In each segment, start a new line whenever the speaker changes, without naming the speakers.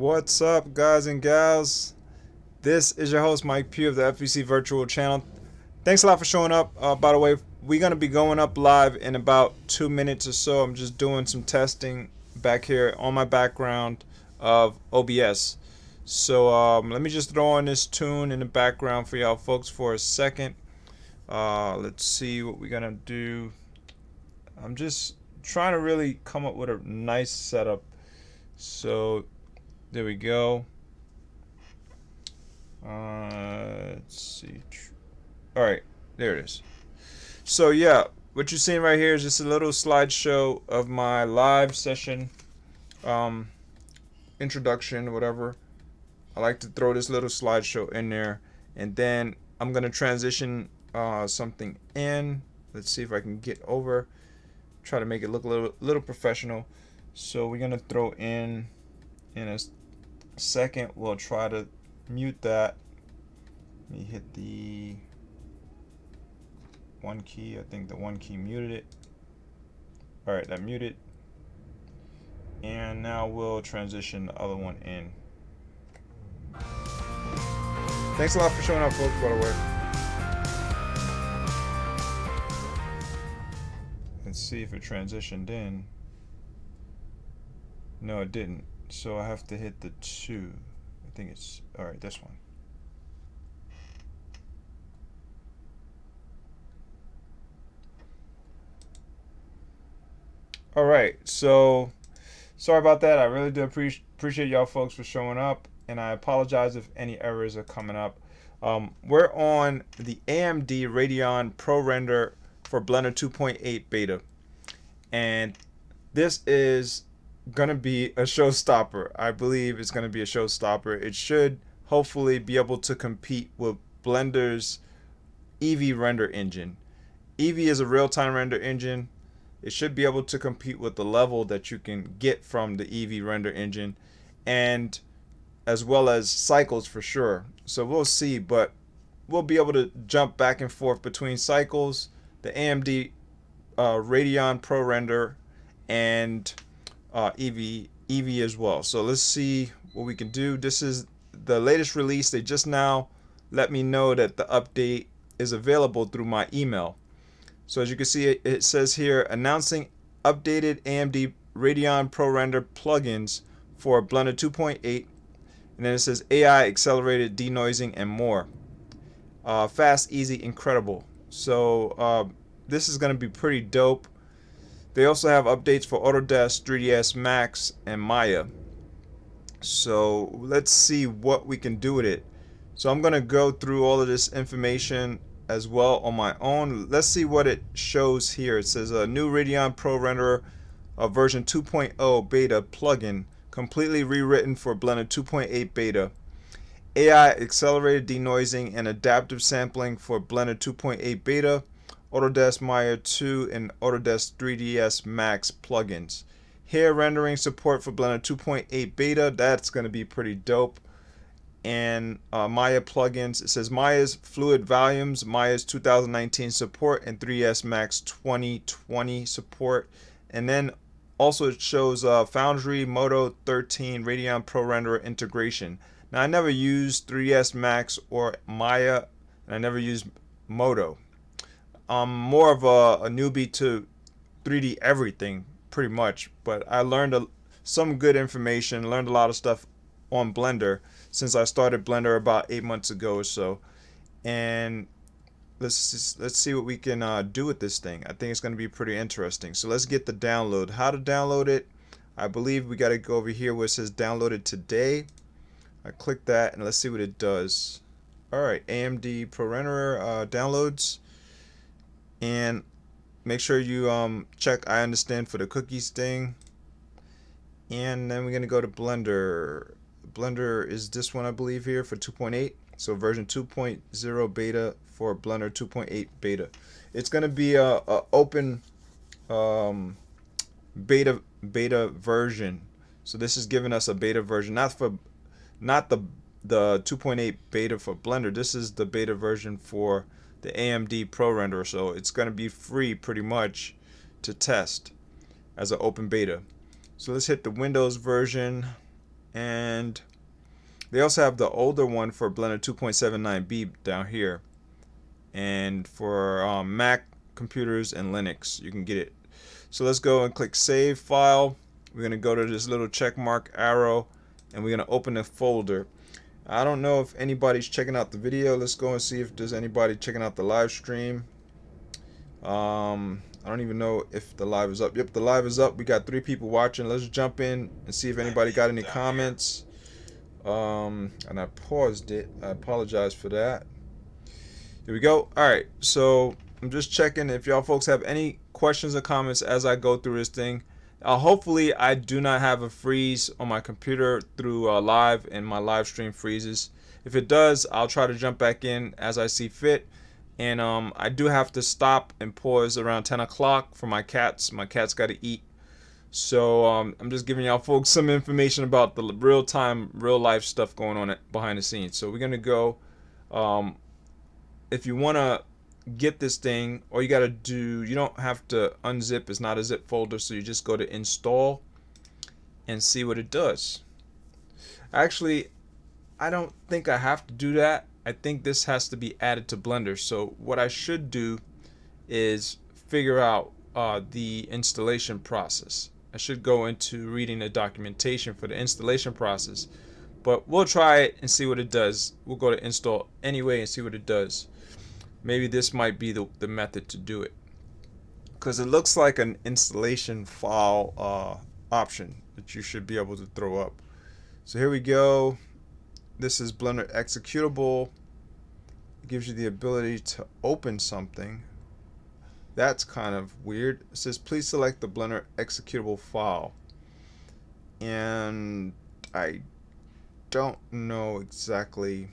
What's up, guys and gals? This is your host, Mike Pugh of the FVC Virtual Channel. Thanks a lot for showing up. By the way, we're going to be going up live in about 2 minutes or so. I'm just doing some testing back here on my background of OBS. So let me just throw on this tune in the background for y'all folks for a second. Let's see what we're going to do. I'm just trying to really come up with a nice setup. So there we go. Let's see. All right, there it is. So yeah, what you're seeing right here is just a little slideshow of my live session, introduction, whatever. I like to throw this little slideshow in there, and then I'm gonna transition something in. Let's see if I can get over. Try to make it look a little professional. So we're gonna throw in a second. We'll try to mute that. Let me hit the one key. I think the one key muted it. All right, that muted. And now we'll transition the other one in. Thanks a lot for showing up, folks, by the way. Let's see if it transitioned in. No, it didn't. So I have to hit the 2. I think it's, all right, this one. All right, so sorry about that. I really do appreciate y'all folks for showing up, and I apologize if any errors are coming up. We're on the AMD Radeon ProRender for Blender 2.8 beta, and this is gonna be a showstopper. I believe it's gonna be a showstopper. It should hopefully be able to compete with Blender's Eevee render engine. Eevee is a real-time render engine. It should be able to compete with the level that you can get from the Eevee render engine, and as well as cycles for sure. So we'll see, but we'll be able to jump back and forth between cycles, the AMD Radeon ProRender, and Eevee as well. So let's see what we can do. This is the latest release. They just now let me know that the update is available through my email. So as you can see, it says here, announcing updated AMD Radeon ProRender plugins for Blender 2.8, and then it says AI accelerated denoising and more. Fast, easy, incredible. So this is going to be pretty dope. They also have updates for Autodesk, 3ds Max, and Maya. So let's see what we can do with it. So I'm going to go through all of this information as well on my own. Let's see what it shows here. It says a new Radeon ProRender version 2.0 beta plugin completely rewritten for Blender 2.8 beta. AI accelerated denoising and adaptive sampling for Blender 2.8 beta, Autodesk Maya 2 and Autodesk 3ds Max plugins. Hair rendering support for Blender 2.8 beta. That's going to be pretty dope. And Maya plugins. It says Maya's fluid volumes, Maya's 2019 support, and 3ds Max 2020 support. And then also it shows Foundry Modo 13 Radeon ProRender integration. Now I never used 3ds Max or Maya, and I never used Modo. I'm more of a newbie to 3D everything, pretty much. But I learned some good information, learned a lot of stuff on Blender since I started Blender about 8 months ago or so. And let's see what we can do with this thing. I think it's going to be pretty interesting. So let's get the download. How to download it? I believe we got to go over here where it says downloaded today. I click that and let's see what it does. Alright, AMD ProRender downloads. And make sure you check I understand for the cookies thing. And then we're going to go to Blender. Blender is this one, I believe, here for 2.8. So version 2.0 beta for Blender 2.8 beta. It's going to be a open beta version. So this is giving us a beta version, not the 2.8 beta for Blender. This is the beta version for the AMD ProRender. So it's going to be free pretty much to test as an open beta. So let's hit the Windows version. And they also have the older one for Blender 2.79b down here. And for Mac computers and Linux, you can get it. So let's go and click Save File. We're going to go to this little check mark arrow, and we're going to open the folder. I don't know if anybody's checking out the video. Let's go and see if there's anybody checking out the live stream. I don't even know if the live is up. Yep, the live is up. We got 3 people watching. Let's jump in and see if anybody got any comments. And I paused it. I apologize for that. Here we go. Alright, so I'm just checking if y'all folks have any questions or comments as I go through this thing. Hopefully I do not have a freeze on my computer through live and my live stream freezes. If it does, I'll try to jump back in as I see fit. And I do have to stop and pause around 10 o'clock for my cats. My cats got to eat. So I'm just giving y'all folks some information about the real-time, real-life stuff going on behind the scenes. So we're going to go, if you want to get this thing, all you got to do, you don't have to unzip. It's not a zip folder, so you just go to install and see what it does. Actually, I don't think I have to do that. I think this has to be added to Blender. So what I should do is figure out the installation process. I should go into reading the documentation for the installation process, but we'll try it and see what it does. We'll go to install anyway and see what it does. Maybe this might be the method to do it, because it looks like an installation file option that you should be able to throw up. So here we go. This is Blender executable. It gives you the ability to open something. That's kind of weird. It says please select the Blender executable file, and I don't know exactly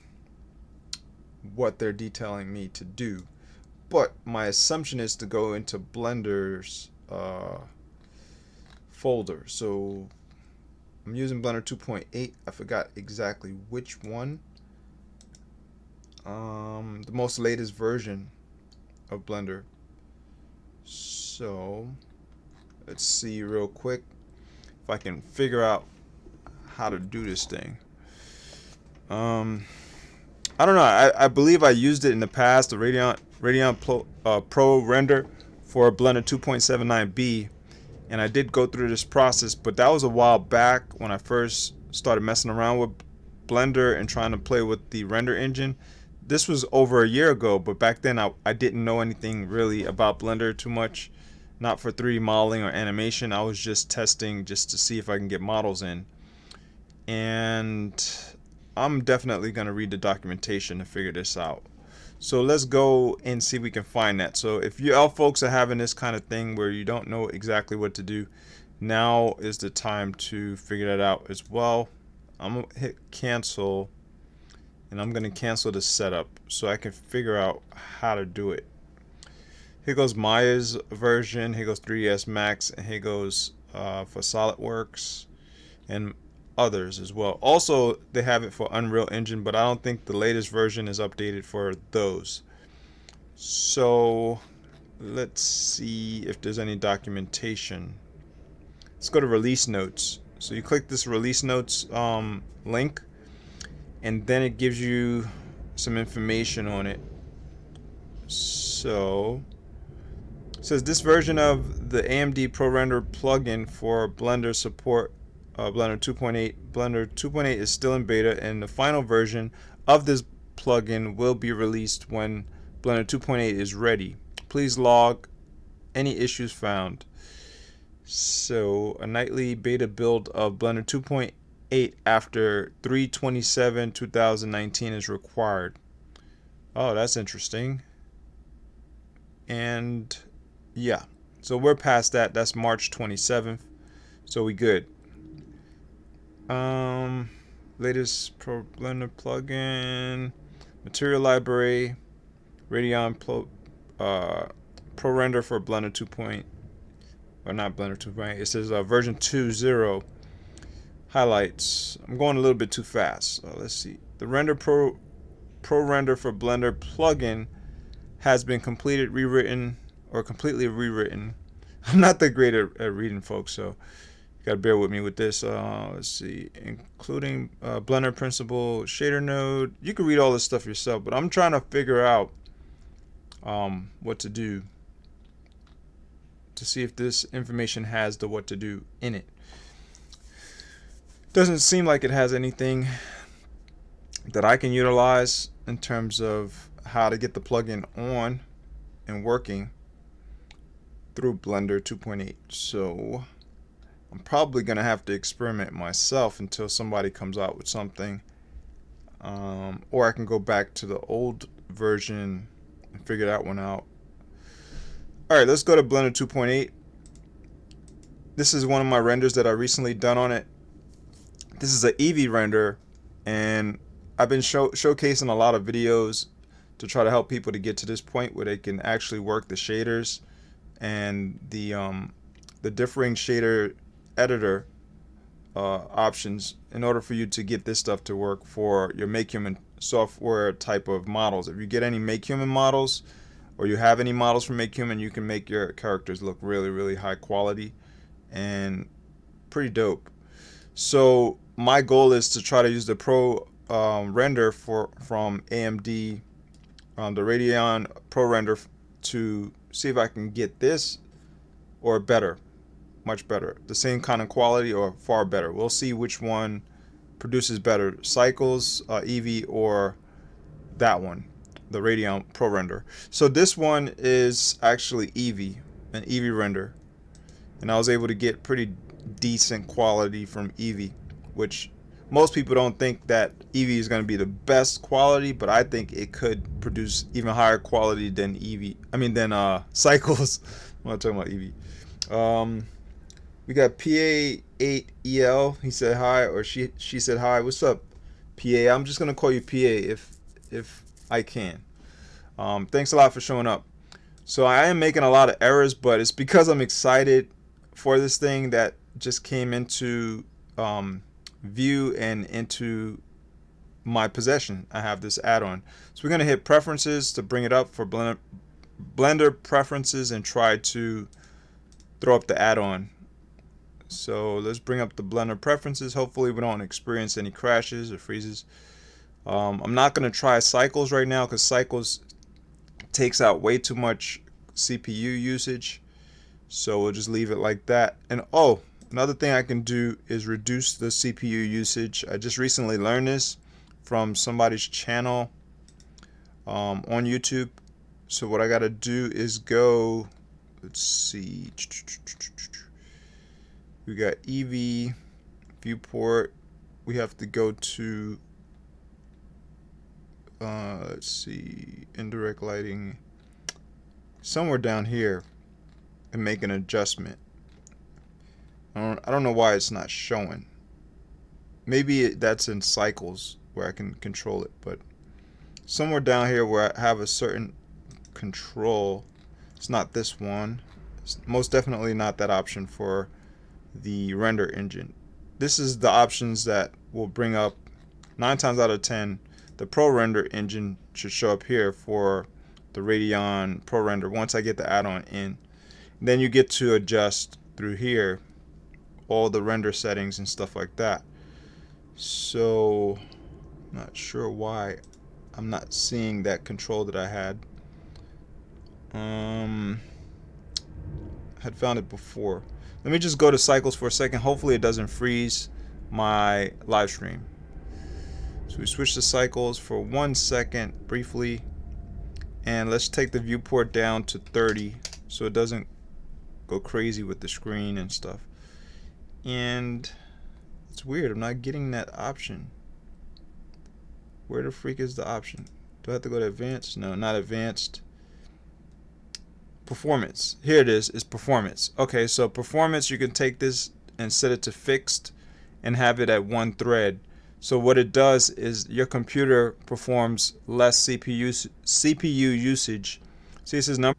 what they're detailing me to do, but my assumption is to go into Blender's folder. So I'm using Blender 2.8. I forgot exactly which one. The most latest version of Blender. So let's see real quick if I can figure out how to do this thing. I don't know. I believe I used it in the past, the Radeon ProRender for Blender 2.79b, and I did go through this process, but that was a while back when I first started messing around with Blender and trying to play with the render engine. This was over a year ago, but back then I didn't know anything really about Blender too much, not for 3D modeling or animation. I was just testing just to see if I can get models in, and I'm definitely going to read the documentation to figure this out. So let's go and see if we can find that. So if you all folks are having this kind of thing where you don't know exactly what to do, now is the time to figure that out as well. I'm going to hit cancel, and I'm going to cancel the setup so I can figure out how to do it. Here goes Maya's version, here goes 3ds Max, and here goes for SolidWorks and others as well. Also, they have it for Unreal Engine, but I don't think the latest version is updated for those. So let's see if there's any documentation. Let's go to release notes. So you click this release notes link, and then it gives you some information on it. So it says this version of the AMD ProRender plugin for Blender support Blender 2.8. Blender 2.8 is still in beta, and the final version of this plugin will be released when Blender 2.8 is ready. Please log any issues found. So a nightly beta build of Blender 2.8 after 3/27/2019 is required. Oh, that's interesting. And yeah, so we're past that. That's March 27th, so we good. Latest Blender plugin, material library, Radeon ProRender for Blender 2. Or not Blender 2.8. It says version 2.0 highlights. I'm going a little bit too fast. Let's see. The ProRender for Blender plugin has been completely rewritten. I'm not that great at reading, folks, so Gotta bear with me with this. Let's see, including Blender Principle, Shader Node. You can read all this stuff yourself, but I'm trying to figure out what to do to see if this information has the what to do in it. Doesn't seem like it has anything that I can utilize in terms of how to get the plugin on and working through Blender 2.8. So I'm probably gonna have to experiment myself until somebody comes out with something, or I can go back to the old version and figure that one out. Alright, let's go to Blender 2.8. This is one of my renders that I recently done on it. This is an Eevee render, and I've been showcasing a lot of videos to try to help people to get to this point where they can actually work the shaders and the differing shader editor options in order for you to get this stuff to work for your Make Human software type of models. If you get any Make Human models, or you have any models from Make Human, you can make your characters look really, really high quality and pretty dope. So my goal is to try to use the Pro render from AMD, the Radeon ProRender, to see if I can get this or better, much better, the same kind of quality or far better. We'll see which one produces better, Cycles, Eevee, or that one, the Radeon ProRender. So this one is actually Eevee, an Eevee render, and I was able to get pretty decent quality from Eevee, which most people don't think that Eevee is going to be the best quality, but I think it could produce even higher quality than than Cycles. I'm not talking about Eevee. We got PA8EL. He said hi, or she said hi. What's up, PA? I'm just gonna call you PA if I can. Thanks a lot for showing up. So I am making a lot of errors, but it's because I'm excited for this thing that just came into view and into my possession. I have this add-on. So we're gonna hit preferences to bring it up for Blender preferences and try to throw up the add-on. So let's bring up the Blender preferences. Hopefully we don't experience any crashes or freezes. I'm not going to try Cycles right now because Cycles takes out way too much CPU usage. So we'll just leave it like that. And oh, another thing I can do is reduce the CPU usage. I just recently learned this from somebody's channel on YouTube. So what I got to do is go, let's see, we got Eevee viewport. We have to go to let's see, indirect lighting, somewhere down here, and make an adjustment. I don't know why it's not showing. Maybe that's in Cycles where I can control it, but somewhere down here where I have a certain control, it's not this one. It's most definitely not that option for the render engine. This is the options that will bring up 9 times out of 10. The ProRender engine should show up here for the Radeon ProRender once I get the add-on in. And then you get to adjust through here all the render settings and stuff like that. So not sure why I'm not seeing that control that I had. Had found it before. Let me just go to Cycles for a second. Hopefully it doesn't freeze my live stream. So we switch to Cycles for 1 second briefly, and let's take the viewport down to 30 so it doesn't go crazy with the screen and stuff. And it's weird, I'm not getting that option. Where the freak is the option? Do I have to go to advanced? No, not advanced. Performance. Here it is. It's performance. Okay, so performance, you can take this and set it to fixed and have it at 1 thread. So what it does is your computer performs less CPU usage. See, it says number.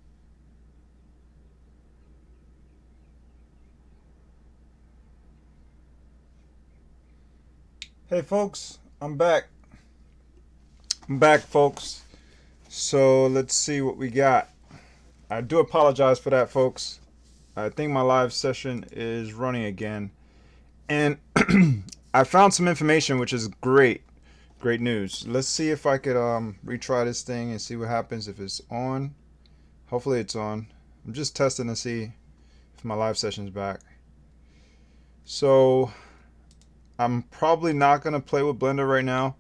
Hey folks, I'm back. Folks. So let's see what we got. I do apologize for that, folks. I think my live session is running again. And I found some information which is great. Great news. Let's see if I could retry this thing and see what happens if it's on. Hopefully it's on. I'm just testing to see if my live session's back. So I'm probably not gonna play with Blender right now.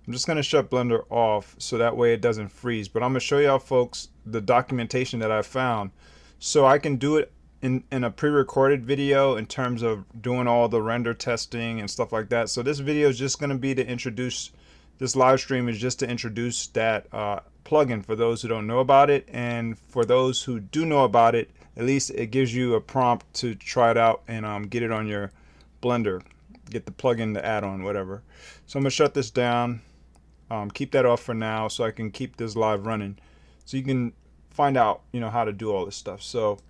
I'm just gonna shut Blender off so that way it doesn't freeze. But I'm gonna show y'all folks the documentation that I found, so I can do it in a pre-recorded video in terms of doing all the render testing and stuff like that. So this video is just gonna be to introduce, this live stream is just to introduce that plugin for those who don't know about it, and for those who do know about it, at least it gives you a prompt to try it out and get it on your Blender, get the plugin, the add-on, whatever. So I'm gonna shut this down, keep that off for now, so I can keep this live running, so you can find out, you know, how to do all this stuff. So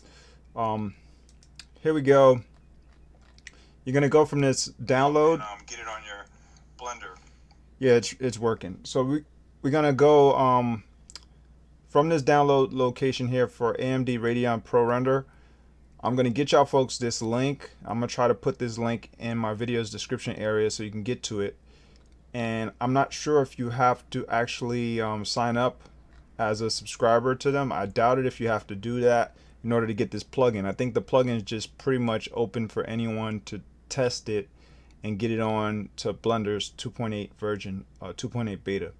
here we go. You're gonna go from this download. Get it on your Blender. Yeah, it's working. So we're gonna go from this download location here for AMD Radeon ProRender. I'm gonna get y'all folks this link. I'm gonna try to put this link in my video's description area so you can get to it. And I'm not sure if you have to actually sign up as a subscriber to them. I doubt it if you have to do that in order to get this plugin. I think the plugin is just pretty much open for anyone to test it and get it on to Blender's 2.8 version, 2.8 beta.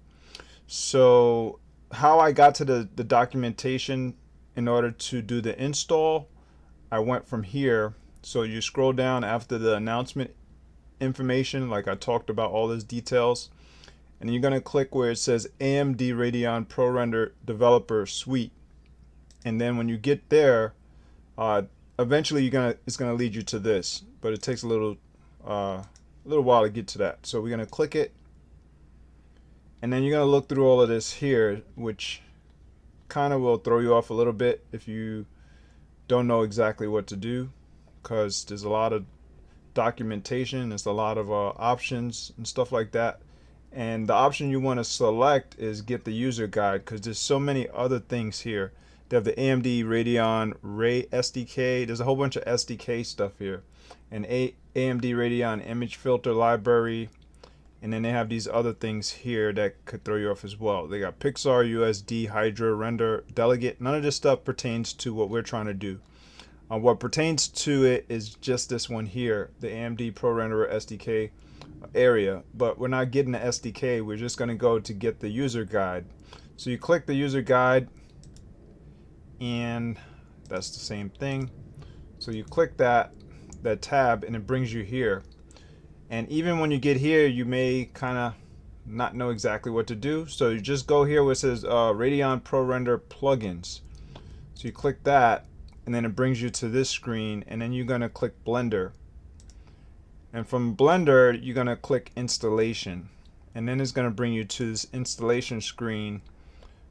So how I got to the documentation in order to do the install, I went from here. So you scroll down after the announcement information, like I talked about all those details, and you're gonna click where it says AMD Radeon ProRender Developer Suite. And then when you get there, eventually it's gonna lead you to this, but it takes a little while to get to that. So we're gonna click it, and then you're gonna look through all of this here, which kind of will throw you off a little bit if you don't know exactly what to do, because there's a lot of documentation, there's a lot of options and stuff like that. And the option you want to select is get the user guide, because there's so many other things here. They have the AMD Radeon Ray SDK. There's a whole bunch of SDK stuff here, and AMD Radeon image filter library, and then they have these other things here that could throw you off as well. They got Pixar, USD, Hydra, Render, Delegate. None of this stuff pertains to what we're trying to do. What pertains to it is just this one here, the AMD ProRender SDK area, but we're not getting the SDK. We're just going to go to get the user guide. So you click the user guide, and that's the same thing. So you click that tab, and it brings you here. And even when you get here, you may kind of not know exactly what to do. So you just go here where it says Radeon ProRender plugins. So you click that, and then it brings you to this screen, and then you're going to click Blender. And from Blender, you're going to click installation, and then it's going to bring you to this installation screen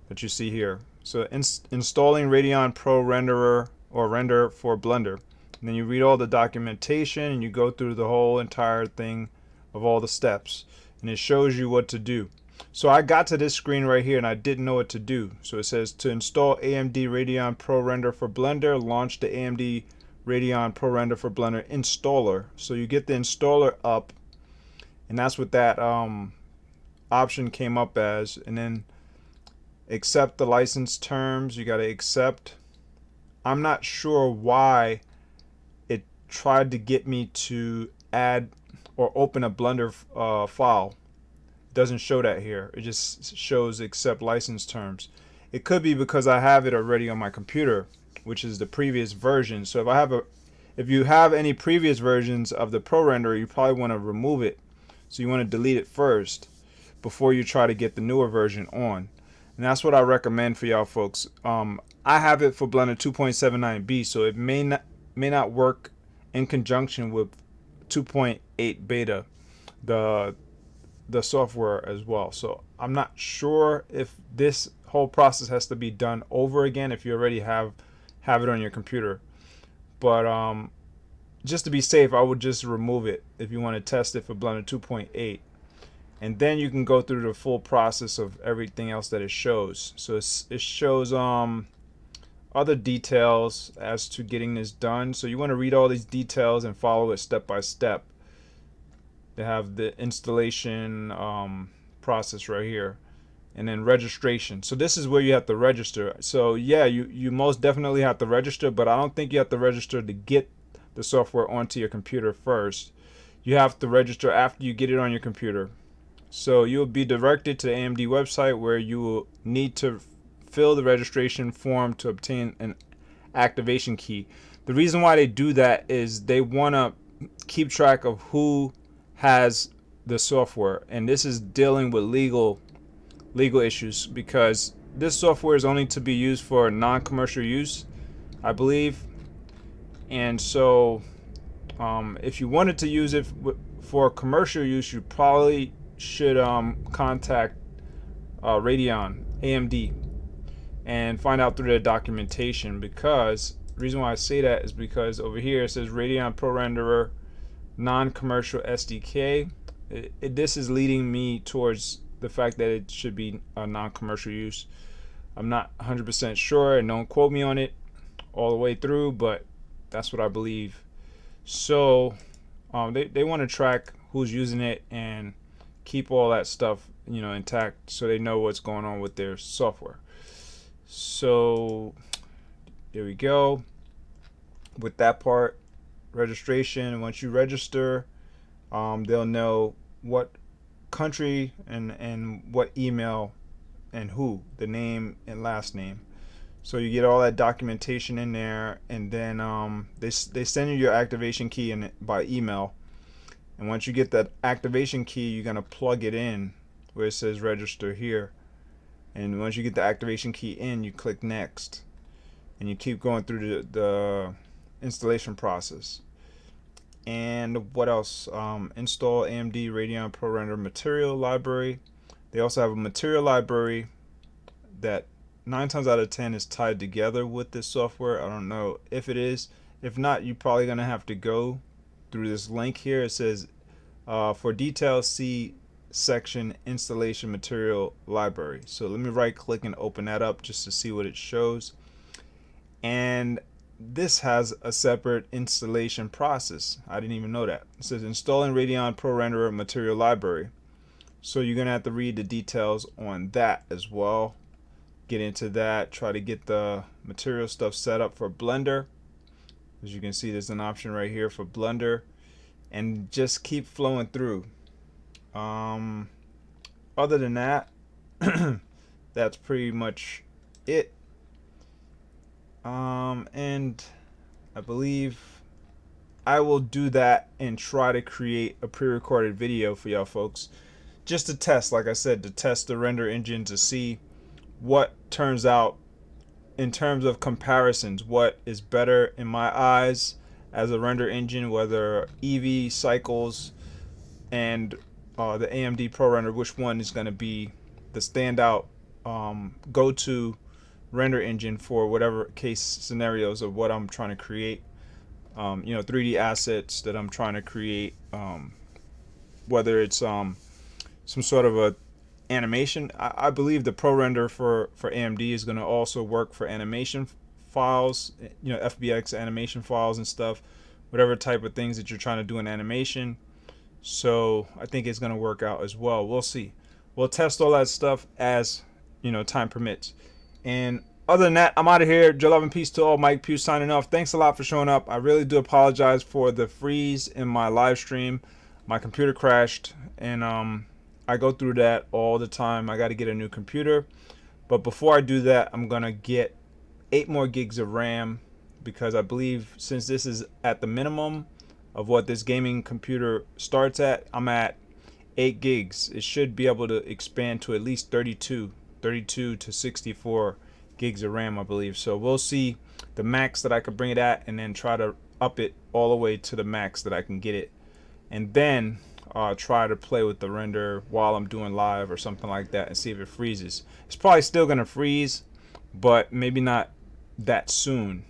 that you see here. So installing Radeon Pro Renderer or Render for Blender. And then you read all the documentation, and you go through the whole entire thing of all the steps, and it shows you what to do. So I got to this screen right here, and I didn't know what to do. So it says to install AMD Radeon ProRender for Blender, launch the AMD Radeon ProRender for Blender installer. So you get the installer up, and that's what that option came up as. And then accept the license terms. You got to accept. I'm not sure why it tried to get me to add or open a Blender file. Doesn't show that here. It just shows accept license terms. It could be because I have it already on my computer, which is the previous version. So if you have any previous versions of the ProRender, you probably want to remove it. So you want to delete it first before you try to get the newer version on. And that's what I recommend for y'all folks. I have it for Blender 2.79b, so it may not work in conjunction with 2.8 beta, the software as well. So I'm not sure if this whole process has to be done over again if you already have it on your computer. But just to be safe, I would just remove it if you want to test it for Blender 2.8. And then you can go through the full process of everything else that it shows. So it shows other details as to getting this done. So you want to read all these details and follow it step by step. They have the installation process right here, and then registration. So this is where you have to register. So yeah, you most definitely have to register, but I don't think you have to register to get the software onto your computer first. You have to register after you get it on your computer. So you'll be directed to the AMD website where you will need to fill the registration form to obtain an activation key. The reason why they do that is they want to keep track of who has the software, and this is dealing with legal issues, because this software is only to be used for non-commercial use, I believe. And so if you wanted to use it for commercial use, you probably should contact Radeon AMD and find out through their documentation, because the reason why I say that is because over here it says Radeon ProRender non-commercial SDK. This is leading me towards the fact that it should be a non-commercial use. I'm not 100% sure, and don't quote me on it all the way through, but that's what I believe. So they want to track who's using it and keep all that stuff, you know, intact, so they know what's going on with their software. So there we go with that part. Registration. Once you register, they'll know what country and what email and who, the name and last name. So you get all that documentation in there, and then they send you your activation key by email. And once you get that activation key, you're gonna plug it in where it says register here. And once you get the activation key in, you click next, and you keep going through the installation process. And what else? Install AMD Radeon ProRender material library. They also have a material library that 9 times out of 10 is tied together with this software. I don't know if it is. If not, you're probably gonna have to go through this link here. It says for details, see section installation material library. So let me right click and open that up just to see what it shows. And this has a separate installation process. I didn't even know that. It says installing Radeon ProRender material library. So you're gonna have to read the details on that as well. Get into that, try to get the material stuff set up for Blender. As you can see, there's an option right here for Blender, and just keep flowing through. Other than that, that's pretty much it. And I believe I will do that and try to create a pre-recorded video for y'all folks, just to test, like I said, to test the render engine to see what turns out in terms of comparisons, what is better in my eyes as a render engine, whether EV cycles and the AMD ProRender, which one is going to be the standout go-to render engine for whatever case scenarios of what I'm trying to create. 3D assets that I'm trying to create, whether it's some sort of a animation. I believe the ProRender for AMD is going to also work for animation files, FBX animation files and stuff, whatever type of things that you're trying to do in animation. So I think it's going to work out as well. We'll see. We'll test all that stuff as time permits. And other than that, I'm out of here. Joe, love and peace to all. Mike Pugh signing off. Thanks a lot for showing up. I really do apologize for the freeze in my live stream. My computer crashed, and I go through that all the time. I got to get a new computer. But before I do that, I'm going to get 8 more gigs of RAM, because I believe since this is at the minimum of what this gaming computer starts at, I'm at 8 gigs. It should be able to expand to at least 32 to 64 gigs of RAM, I believe. So we'll see the max that I could bring it at, and then try to up it all the way to the max that I can get it. And then try to play with the render while I'm doing live or something like that, and see if it freezes. It's probably still gonna freeze, but maybe not that soon.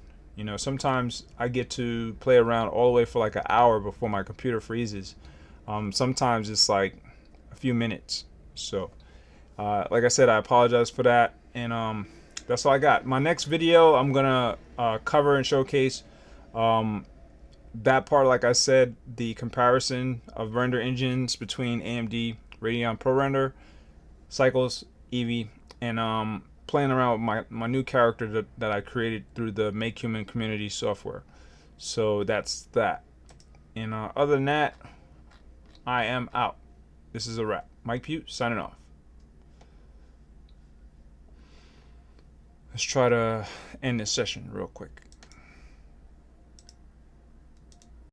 Sometimes I get to play around all the way for like an hour before my computer freezes. Sometimes it's like a few minutes. So like I said, I apologize for that, and that's all I got. My next video, I'm gonna cover and showcase that part, like I said, the comparison of render engines between AMD Radeon ProRender cycles, Eevee, and playing around with my new character that I created through the Make Human community software. So that's that. And other than that, I am out. This is a wrap. Mike Pugh signing off. Let's try to end this session real quick.